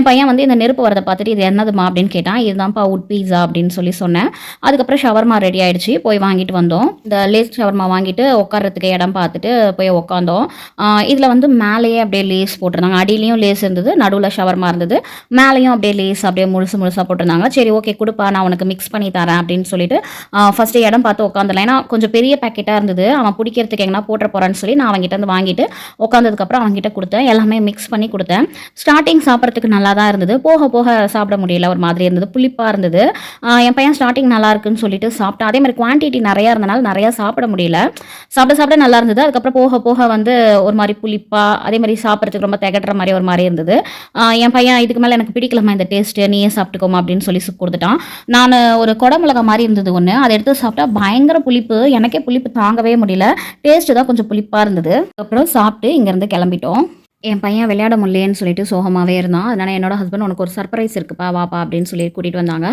பையன் வந்து இந்த நெருப்பு வரத பார்த்துட்டு, "இது என்னதும்மா?" அப்படின்னு கேட்டான். "இதுதான்ப்பா வுட் பீஸா" அப்படின்னு சொன்னேன். அதுக்கப்புறம் ஷவர்மா ரெடி ஆயிடுச்சு. போய் வாங்கிட்டு வந்தோம். இந்த லேஸ் ஷவர்மா வாங்கிட்டு உட்கார்றதுக்கு இடம் பார்த்துட்டு போய் உட்காந்தோம். இதில வந்து மேலேயே அப்படியே லேஸ் போட்டிருந்தாங்க. அடியிலயும் லேஸ் இருந்தது. நடுவுல ஷவர்மா இருந்தது. மேலேயும் அப்படியே லேஸ் அப்படியே முழுசு முழுசா போட்டிருந்தாங்க. சரி ஓகே குடுப்பா, நான் உனக்கு மிக்ஸ் பண்ணி தரேன் அப்படின்னு சொல்லிட்டு, ஃபர்ஸ்ட்டு இடம் பார்த்து உட்காந்துரலாம். ஏன்னா கொஞ்சம் பெரிய பாக்கெட்டா இருந்தது. அவன் பிடிக்கிறதுக்கு எங்கனா போட்டுற போறான்னு சொல்லி நான் அவன்கிட்ட இருந்து வாங்கிட்டு உட்காந்ததுக்கப்புறம் அவன்கிட்ட குடுத்தேன். எல்லாமே மிக்ஸ் பண்ணி குடுத்தேன். ஸ்டார்ட்டிங் சாப்பிடறதுக்கு நல்லா தான் இருந்தது. போக போக சாப்பிட முடியல. ஒரு மாதிரி இருந்தது. புளிப்பா இருந்தது. என் பையன் ஸ்டார்ட்டிங் நல்லா இருக்குன்னு சொல்லிட்டு சாப்பிட்டான். அதே மாரி குவான்டிட்டி நெறையா இருந்தனால நெறையா சாப்பிட முடியல. சாப்பிட சாப்பிட நல்லா இருந்தது. அதுக்கப்புறம் போக போக வந்து ஒரு மாரி புளிப்பா, அதே மாரி சாப்பிடறதுக்கு ரொம்ப தெகட்டுற மாரி ஒரு மாரி இருந்தது. என் பையன் இதுக்கு மேல எனக்கு பிடிக்கலம்மா இந்த டேஸ்ட்டு, நீயே சாப்பிட்டுக்கோமா அப்படின்னு சொல்லி குடுத்துட்டான். நானு ஒரு கொடை மிளகா மாரி இருந்தது ஒண்ணு. அத எடுத்து சாப்பிட்டா பயங்கர புளிப்பு. எனக்கே புளிப்பு தாங்கவே முடியல. டேஸ்ட்டு தான் கொஞ்சம் புளிப்பா இருந்தது. அப்புறம் சாப்பிட்டு இங்கேருந்து கிளம்பிட்டோம். என் பையன் விளையாட முடியலையேன்னு சொல்லிட்டு சோகமாவே இருந்தான். அதனால என்னோட ஹஸ்பண்ட் "உனக்கு ஒரு சர்ப்ரைஸ் இருக்குப்பா, வாப்பா" அப்படின்னு சொல்லி கூட்டிட்டு வந்தாங்க.